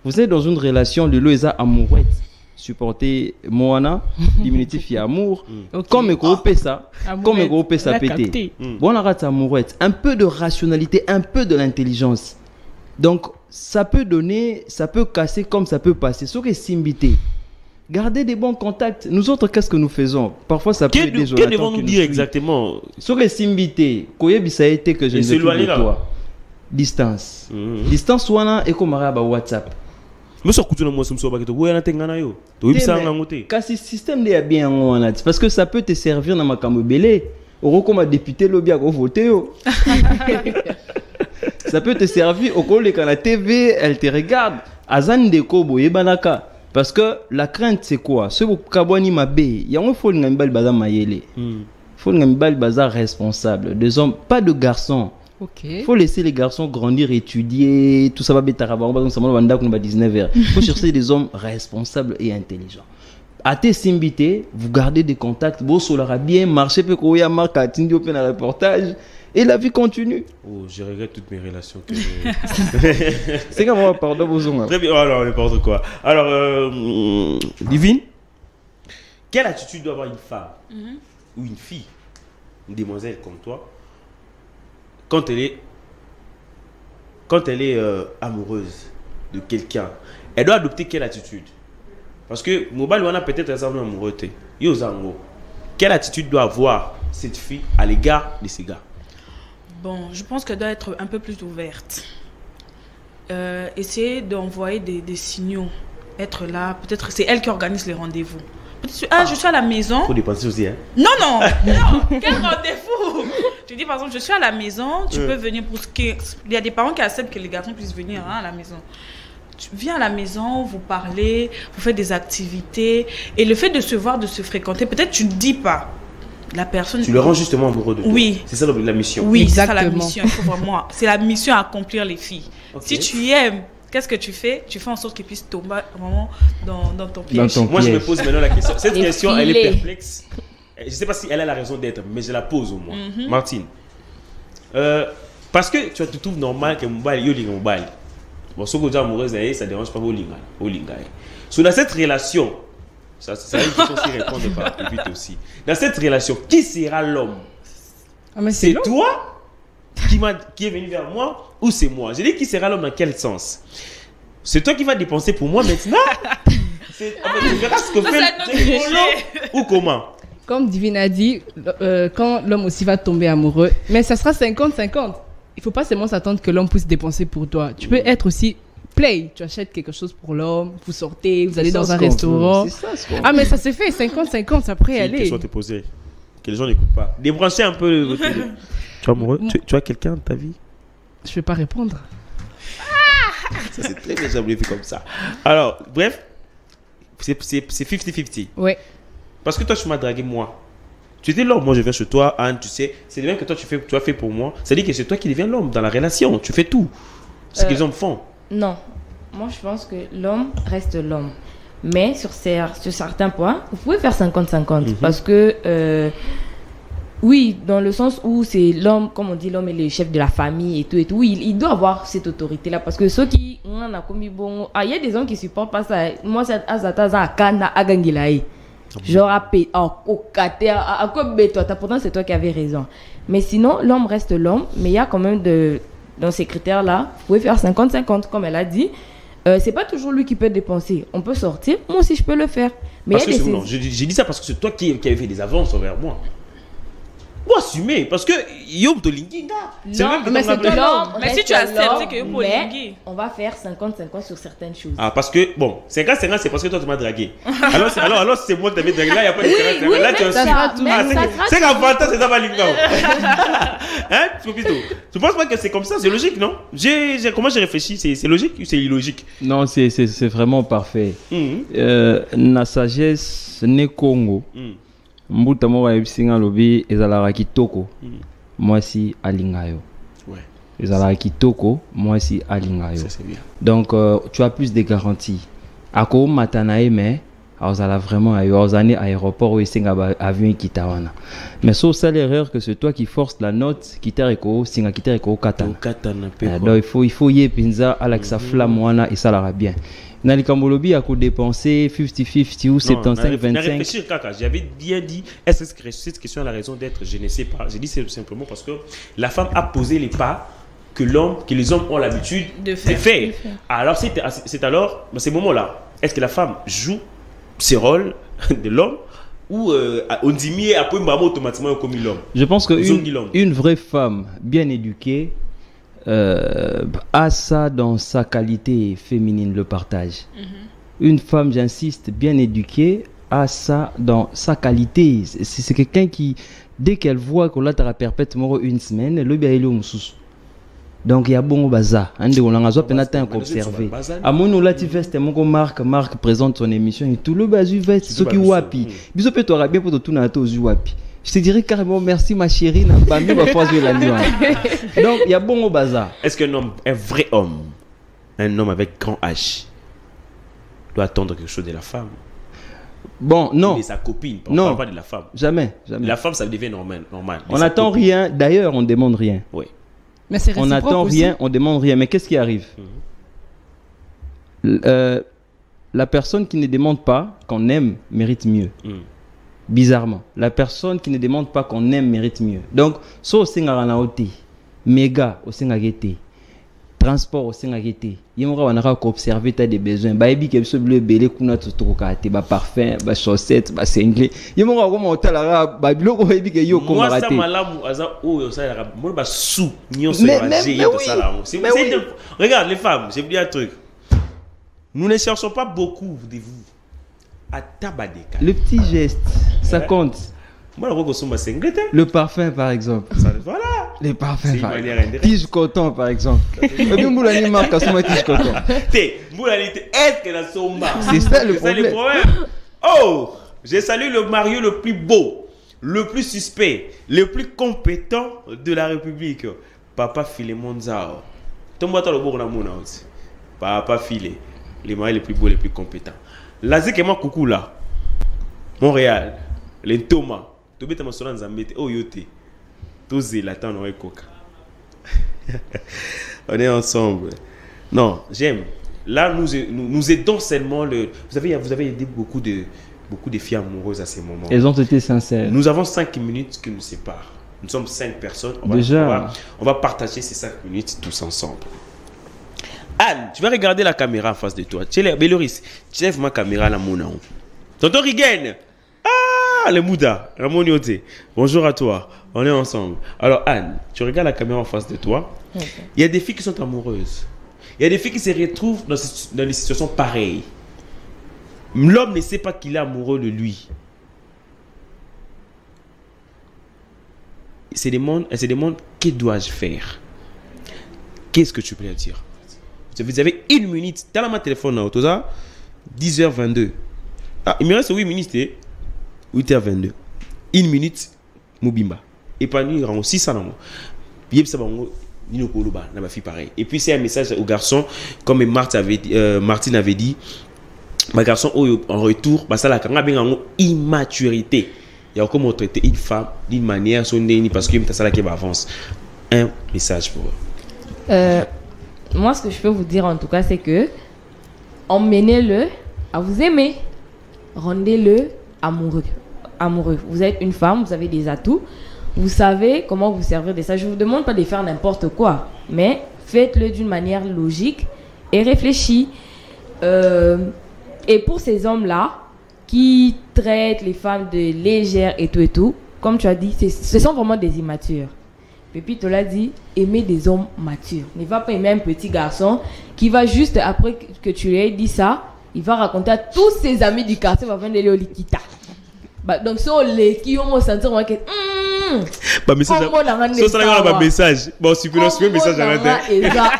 vous êtes dans une relation, le lot est amoureux. Supporter Moana, diminutif et amour. Comme le groupe ça, comme le groupe ça pété. Bon, on arrête amoureux. Un peu de rationalité, un peu de l'intelligence. Donc, ça peut donner, ça peut casser comme ça peut passer. Sauf que Simbité. Gardez des bons contacts. Nous autres, qu'est-ce que nous faisons? Parfois, ça peut aider Jonathan. Qu'est-ce devons nous dire exactement? Sauf que Simbité, Koyebi, ça a été que je ne veux plus de toi. Distance. Distance, ouana, et comme à WhatsApp. Kasi système est bien parce que ça peut te servir dans ma camobélé. Au comme député lobby à voter. Ça peut te servir au collègue quand la TV elle te regarde. Azan de kobo yebanaka parce que la crainte c'est quoi? Ce que kabwani mabe, il y a un faut ngambal bazar mayele. Faut ngambal bazar responsable. Des hommes, pas de garçons. Okay. Faut laisser les garçons grandir, étudier, tout ça va bien taraba. On va 19 heures. Faut chercher des hommes responsables et intelligents. À tes simbité, vous gardez des contacts. Bon, ça bien marché, peut qu'on y a marqué à Tindio Pen à reportage et la vie continue. Oh, je regrette toutes mes relations. C'est comme moi, pardon, vos ongles. Très bien. Alors, n'importe quoi. Alors, Divine, quelle attitude doit avoir une femme ou une fille, une demoiselle comme toi? Quand elle est amoureuse de quelqu'un, elle doit adopter quelle attitude? Parce que Mobile on a peut-être un certain amoureux. Quelle attitude doit avoir cette fille à l'égard de ces gars? Bon, je pense qu'elle doit être un peu plus ouverte. Essayer d'envoyer des signaux. Être là. Peut-être c'est elle qui organise les rendez-vous. Je suis à la maison. Faut dépenser aussi, hein? Non. Quel rendez-vous? Tu dis par exemple, je suis à la maison, tu peux venir pour ce qui... Il y a des parents qui acceptent que les garçons puissent venir à la maison. Tu viens à la maison, vous parlez, vous faites des activités. Et le fait de se voir, de se fréquenter, peut-être tu ne dis pas. La personne... Tu le rends justement amoureux de toi. Oui. C'est ça la mission. Oui, c'est ça la mission. Il faut vraiment... C'est la mission à accomplir les filles. Okay. Si tu aimes... Qu'est-ce que tu fais? Tu fais en sorte qu'ils puissent tomber vraiment dans ton piège. Moi, je me pose maintenant la question. Cette question, elle est perplexe. Je ne sais pas si elle a la raison d'être, mais je la pose au moins. Martine. Parce que tu te trouves normal que Mobile, yo Mobile. Bon, ce que tu es amoureuse, ça ne dérange pas au Linga. So, dans cette relation, ça va aussi répondre par la vite aussi. Dans cette relation, qui sera l'homme? C'est toi qui est venu vers moi ou c'est moi? Je dis qui sera l'homme dans quel sens? C'est toi qui vas dépenser pour moi maintenant? Tu verras ce que fait l'homme ou comment? Comme Divine a dit, quand l'homme aussi va tomber amoureux, mais ça sera 50-50. Il ne faut pas seulement s'attendre que l'homme puisse dépenser pour toi. Tu peux être aussi play. Tu achètes quelque chose pour l'homme, vous sortez, vous allez dans un restaurant. Mais ça se fait 50-50, après aller. Une question à te poser, que les gens n'écoutent pas. Débranchez un peu votre... Tu es amoureux? Tu as quelqu'un dans ta vie? Je ne vais pas répondre. Ça, c'est très bien, j'aimerais faire comme ça. Alors, bref, c'est 50-50. Ouais. Parce que toi, tu m'as dragué moi. Tu étais l'homme, moi je viens chez toi, Anne, tu sais. C'est bien que toi, tu as fait pour moi. C'est-à-dire que c'est toi qui deviens l'homme dans la relation. Tu fais tout. Ce que les hommes font. Non. Moi, je pense que l'homme reste l'homme. Mais sur certains points, vous pouvez faire 50-50. Parce que... oui, dans le sens où c'est l'homme, comme on dit, l'homme est le chef de la famille et tout. Oui, il doit avoir cette autorité-là. Parce que ceux qui... il y a des hommes qui ne supportent pas ça. Moi, c'est genre, pourtant c'est toi qui avais raison. Mais sinon, l'homme reste l'homme. Mais il y a quand même dans ces critères-là, vous pouvez faire 50-50, comme elle a dit. C'est pas toujours lui qui peut dépenser. On peut sortir, moi aussi je peux le faire. Mais j'ai dit ça parce que c'est toi qui avais fait des avances envers moi. Moi, assumer, parce que Yob Tolingi, mais c'est toi l'homme. Mais si tu acceptes que Yob Tolingi, on va faire 50-50 sur certaines choses. Ah, parce que, bon, 50-50, c'est parce que toi, tu m'as dragué. Alors c'est moi qui t'avais dragué. Là, il n'y a pas de 50-50. Là, tu as c'est qu'en fantasme, c'est ça, Malinga. Hein, tu penses pas que c'est comme ça? C'est logique, non? Comment j'ai réfléchi? C'est logique ou c'est illogique? Non, c'est vraiment parfait. La sagesse n'est Congo. Mbuta mo wa ebisinga lobi ezalaka kitoko mwasi alingayo. Ouais. Ezalaka kitoko mwasi alingayo. Ça c'est bien. Donc tu as plus de garanties. Ako matanae mais azala vraiment azani aéroport où singa avion kitawana. Mais sauf ça l'erreur que c'est toi qui force la note kitareko singa kitareko katana. Donc il faut y pinza Alexa flamme wana et ça l'ira bien. Nalikambolobi a ko dépenser 50-50 ou 75-25. J'avais bien dit, est-ce que cette question a la raison d'être? Je ne sais pas. J'ai dit simplement parce que la femme a posé les pas que les hommes ont l'habitude de faire. Alors c'est alors dans ces moments-là, est-ce que la femme joue ses rôles de l'homme ou on dit mieux après automatiquement comme l'homme? Je pense que une vraie femme bien éduquée a ça dans sa qualité féminine, le partage. Une femme, j'insiste, bien éduquée a ça dans sa qualité. C'est quelqu'un qui, dès qu'elle voit qu'on l'a perpètement une semaine, le bien il est au sous. Donc il y a bon bazar. On a besoin d'observer. À mon là tu veste mon Marc présente son émission et tout le bazu veste ce qui wapi. Bisous peut toi bien pour tout na to wapi. Je te dirais carrément merci ma chérie n'a pas mis ma fois la nuit. Donc il y a bon au bazar. Est-ce qu'un homme, un vrai homme, un homme avec grand H doit attendre quelque chose de la femme? Bon, non. Il est sa copine, on non. ne parle pas de la femme. Jamais. La femme ça devient normal. On n'attend rien, d'ailleurs on ne demande rien. Oui. Mais c'est on n'attend rien, on demande rien. Mais qu'est-ce qui arrive? La personne qui ne demande pas qu'on aime mérite mieux. Bizarrement, la personne qui ne demande pas qu'on aime mérite mieux. Donc, so au Singara oti, méga au Singagete, transport au Singagete, il y aura observer ta des besoins. Baby qui se bleu belé kuna tutokate, ba parfum, ba chaussettes, ba single. Il y aura comment hôtel arabe, ba biloko baby qui yo comme raté. Moi ça malamu aza o ça arabe, moi ba sou, nion se ranger tout ça là. Regarde les femmes, j'ai dit un truc. Nous ne cherchons pas beaucoup de vous. Le petit geste, ça compte. Le parfum, par exemple. Voilà. Les parfums, par exemple. Tige coton, par exemple. C'est ça le problème. Oh, j'ai salué le Mario le plus beau, le plus suspect, le plus compétent de la République. Papa Philémon Zao. Papa Philé. Les mariés les plus beaux, les plus compétents. L'Azik et moi, coucou là. Montréal. Les Thomas. Tobé ta masoran zambete. Oh yote. Tozé la tan no coca. On est ensemble. Non, j'aime. Là, nous aidons seulement le. Vous avez aidé beaucoup de filles amoureuses à ces moments. Elles ont été sincères. Nous avons 5 minutes qui nous séparent. Nous sommes 5 personnes. On va partager ces 5 minutes tous ensemble. Anne, tu vas regarder la caméra en face de toi. Béloris, tu lèves ma caméra à la mouna. Tonton Rigen. Ah, le Mouda. Ramoniote. Bonjour à toi. On est ensemble. Alors, Anne, tu regardes la caméra en face de toi. Okay. Il y a des filles qui sont amoureuses. Il y a des filles qui se retrouvent dans des situations pareilles. L'homme ne sait pas qu'il est amoureux de lui. Elle se demande que dois-je faire? Qu'est-ce que tu peux dire? Vous avez 1 minute. T'as ma téléphone là, 10h22. Ah, il me reste 8 minutes. 8h22. 1 minute, Moubimba. Et pas nous, il y aura 600 ans. Puis, ça va, Nino Koloba, n'a pas fait pareil. Et puis, c'est un message aux garçons, comme Martine avait dit. Ma garçon, en retour, ça la une immaturité. Il y a comment traiter une femme d'une manière, parce que ça la qui avance. Un message pour eux. Moi, ce que je peux vous dire en tout cas, c'est que emmenez-le à vous aimer. Rendez-le amoureux. Vous êtes une femme, vous avez des atouts. Vous savez comment vous servir de ça. Je ne vous demande pas de faire n'importe quoi, mais faites-le d'une manière logique et réfléchie. Et pour ces hommes-là qui traitent les femmes de légères et tout, comme tu as dit, ce sont vraiment des immatures. Pépi te l'a dit, aimer des hommes matures. Ne va pas aimer un petit garçon qui va juste, après que tu lui aies dit ça, il va raconter à tous ses amis du quartier, va venir au Likita. Donc, ce sont les qui ont senti que... message. Bon, si vous avez un message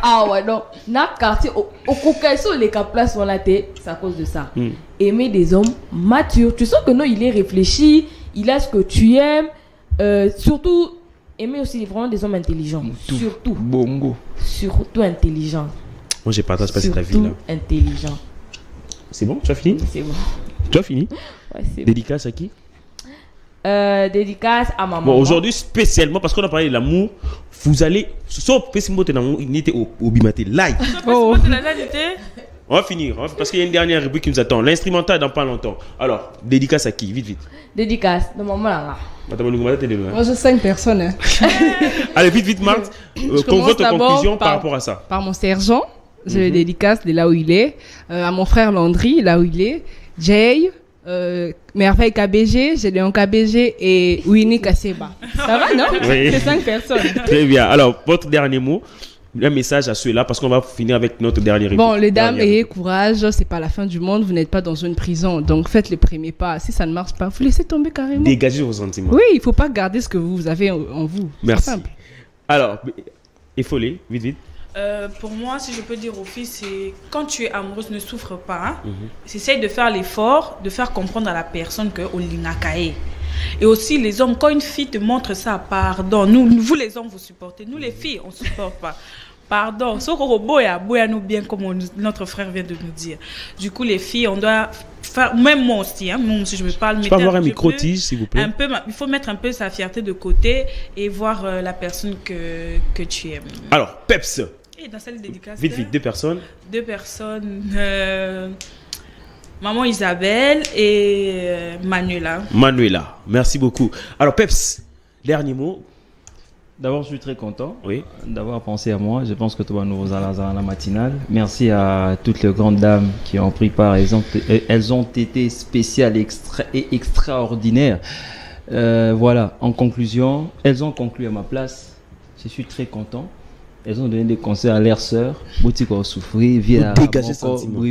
Ah ouais, donc, dans le quartier, au Koukaïso, les cas place sont là, c'est à cause de ça. Aimer des hommes matures. Tu sens que non, il est réfléchi, il a ce que tu aimes, surtout... Aimer aussi vraiment des hommes intelligents. Surtout. Bongo. Surtout intelligents. Moi, je partage pas cette avis-là. Intelligent. C'est bon? Tu as fini? C'est bon. Tu as fini? Ouais, c'est Dédicace à qui? Dédicace à ma maman. Bon, aujourd'hui, spécialement, parce qu'on a parlé de l'amour, vous allez. Sauf Pessimo Tenamo, il était au Bimaté live. Oh. On va finir, parce qu'il y a une dernière rubrique qui nous attend. L'instrumental dans pas longtemps. Alors, dédicace à qui? Vite, vite. Dédicace de maman là. Moi, j'ai 5 personnes. Hein. Allez, vite, vite, Marthe. Votre conclusion par rapport à ça. Par mon sergent, je le dédicace de là où il est. À mon frère Landry, là où il est. Jay. Merveille KBG, Gédéon KBG et Winnie Kasseba. Ça va, non? Oui. C'est 5 personnes. Très bien. Alors, votre dernier mot, un message à ceux-là, parce qu'on va finir avec notre dernier réponse. Bon, les dames, ayez courage, c'est pas la fin du monde, vous n'êtes pas dans une prison, donc faites les premiers pas. Si ça ne marche pas, vous laissez tomber carrément. Dégagez vos sentiments. Oui, il ne faut pas garder ce que vous avez en vous. Merci. Simple. Alors, Effolé, vite, vite. Pour moi, si je peux dire aux filles, c'est quand tu es amoureuse, ne souffre pas. Hein. Essaye de faire l'effort, de faire comprendre à la personne que Olingakae. Et aussi, les hommes, quand une fille te montre ça, pardon, vous les hommes, vous supportez. Nous, les filles, on ne supporte pas. Pardon, sauf qu'on nous bien, comme notre frère vient de nous dire. Du coup, les filles, on doit faire, même moi aussi, hein, même si je me parle. Je peux avoir un micro-tige, s'il vous plaît. Il faut mettre un peu sa fierté de côté et voir la personne que tu aimes. Alors, Peps. Et dans celle dédicace. Vite, vite, 2 personnes. 2 personnes. Maman Isabelle et Manuela. Manuela, merci beaucoup. Alors, Peps, dernier mot. D'abord, je suis très content d'avoir pensé à moi. Je pense que tu vas nous à la matinale. Merci à toutes les grandes dames qui ont pris part. Elles ont été spéciales et extraordinaires. Voilà, en conclusion, elles ont conclu à ma place. Je suis très content. Elles ont donné des conseils à leurs sœurs. Souffrir, dégager sentiment.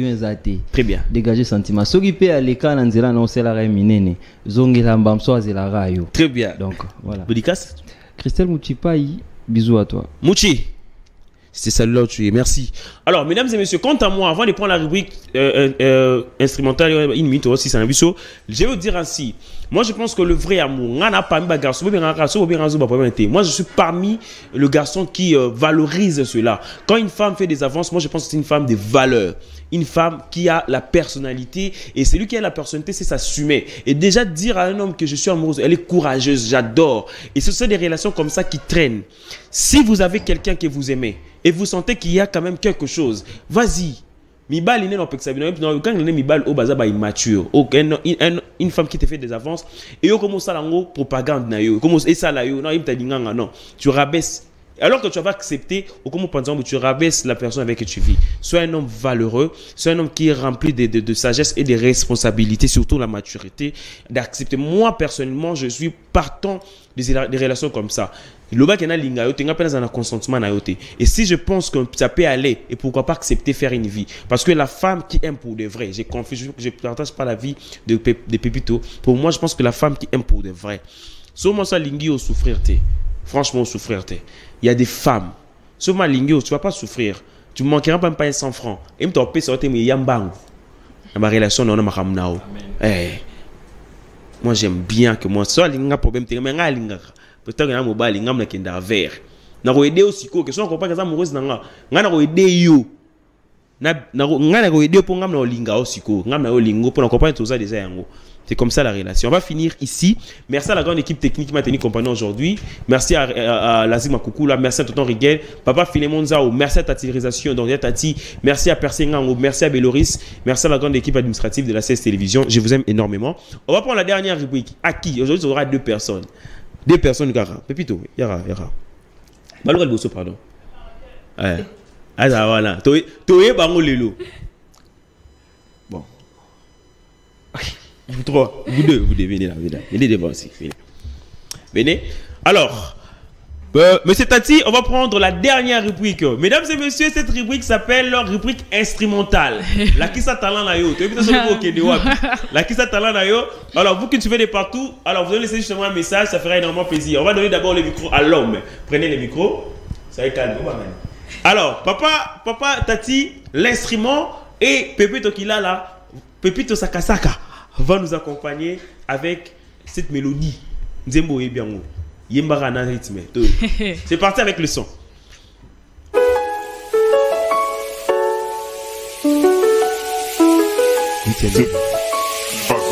Très bien. Dégager sentiment. Ce qui peut aller quand on a non c'est la minene. Zongela mbamso azela rayo. Très bien. Donc voilà. Dédicace. Christelle Mouchipaï, bisous à toi. Mouchi, c'est celle-là où tu es. Merci. Alors, mesdames et messieurs, quant à moi, avant de prendre la rubrique instrumentale, une minute aussi, c'est un biseau, je vais vous dire ainsi. Moi, je pense que le vrai amour, moi, je suis parmi le garçon qui valorise cela. Quand une femme fait des avances, moi, je pense que c'est une femme de valeur. Une femme qui a la personnalité. Et celui qui a la personnalité, c'est s'assumer. Et déjà, dire à un homme que je suis amoureuse, elle est courageuse, j'adore. Et ce sont des relations comme ça qui traînent. Si vous avez quelqu'un que vous aimez et vous sentez qu'il y a quand même quelque chose, vas-y. Mibal, il est immature. Une femme qui te fait des avances et comment ça la propagande non, tu rabaisses. Alors que tu vas accepter, ou comme par exemple tu rabaisses la personne avec qui tu vis. Sois un homme valeureux, sois un homme qui est rempli de sagesse et de responsabilité, surtout la maturité, d'accepter. Moi personnellement, je suis partant des relations comme ça. Et si je pense que ça peut aller, et pourquoi pas accepter faire une vie. Parce que la femme qui aime pour de vrai, je ne partage pas la vie de Pépito. Pour moi, je pense que la femme qui aime pour de vrai. Seulement ça, lingi au souffrir. Franchement, souffrir. Il y a des femmes. Seulement lingi, tu ne vas pas souffrir. Tu ne manqueras même pas 100 francs. Et tu vas payer ça, mais yambang. Dans ma relation, on a ma moi, j'aime bien que moi, soit linga problème, mais linga. Peut-être que je vais aller à vers. Je vais aider aussi. Que si on comprend que ça amoureuse, je vais aider you. Je vais aider pour que linga aussi. Je vais aider pour comprendre tout ça déjà. C'est comme ça la relation. On va finir ici. Merci à la grande équipe technique qui m'a tenu compagnie aujourd'hui. Merci à Lazima Koukoula. Merci à Tonton Rigel. Papa Philemon Zao. Merci à Tati Réalisation. Tati. Merci à Percé Ngango. Merci à Béloris. Merci à la grande équipe administrative de la CS Télévision. Je vous aime énormément. On va prendre la dernière rubrique. À qui? Aujourd'hui, il y aura 2 personnes. 2 personnes, Gara. Pépito, Yara. Malou Bosso, pardon. Ah, voilà. Toye Bango Lelo. Bon. Vous 3, vous 2, venez là. Venez devant aussi. Venez. Alors, monsieur Tati, on va prendre la dernière rubrique. Mesdames et messieurs, cette rubrique s'appelle rubrique instrumentale. La Kissa Talent Nayo. La Kissa Talent Nayo. Alors, vous qui suivez de partout, alors vous allez laisser justement un message, ça fera énormément plaisir. On va donner d'abord le micro à l'homme. Prenez le micro. Ça va être calme. Alors, papa Tati, l'instrument et Pépito qui là, Pépito Sakasaka va nous accompagner avec cette mélodie. Nzembo et bien. C'est parti avec le son.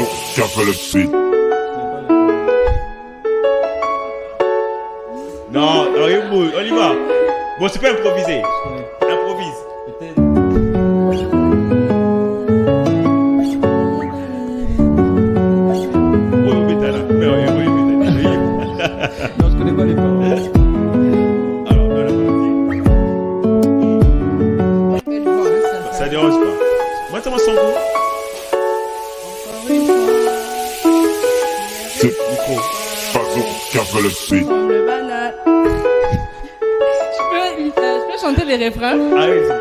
façon qu'a fait le speed. Non, on y va. Bon, c'est pas improvisé. Improvise. Non, je connais pas les paroles. Alors, ça dérange pas. Moi, ça m'a son goût. C'est façon qu'a fait le speed. Je peux chanter les refrains? Allez-y.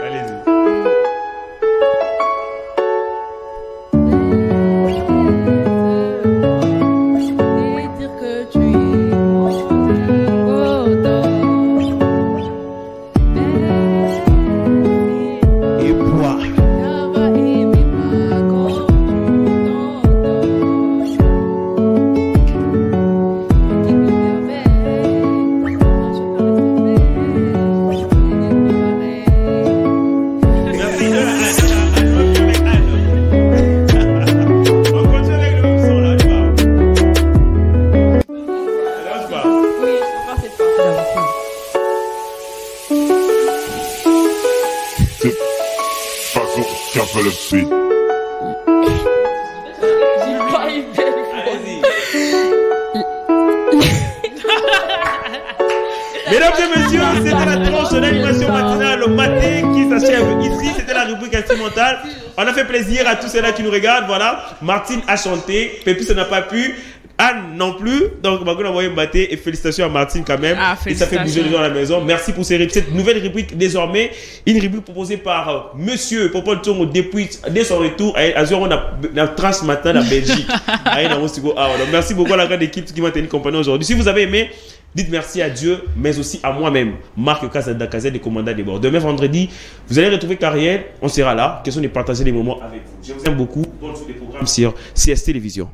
Qu'a fait le speed. Mesdames et messieurs, c'était la tranche d'animation matinale au matin qui s'achève ici. C'était la rubrique instrumentale. On a fait plaisir à tous ceux-là qui nous regardent. Voilà, Martine a chanté, Pépi ça n'a pas pu, Anne non plus. Donc, on a envoyé Mbaté et félicitations à Martine quand même. Et ça fait bouger les gens à la maison. Merci pour cette nouvelle rubrique désormais. Une rubrique proposée par Monsieur Popol Tongo dès son retour à Azure. On a trans matin la Belgique. Merci beaucoup à la grande équipe qui m'a tenu compagnie aujourd'hui. Si vous avez aimé, dites merci à Dieu, mais aussi à moi-même, Marc Kazada Kazet, des commandants des bords. Demain vendredi, vous allez retrouver Carrière. On sera là. Question de partager les moments avec vous. Je vous aime beaucoup. Bonne suite des programmes sur CS Télévision.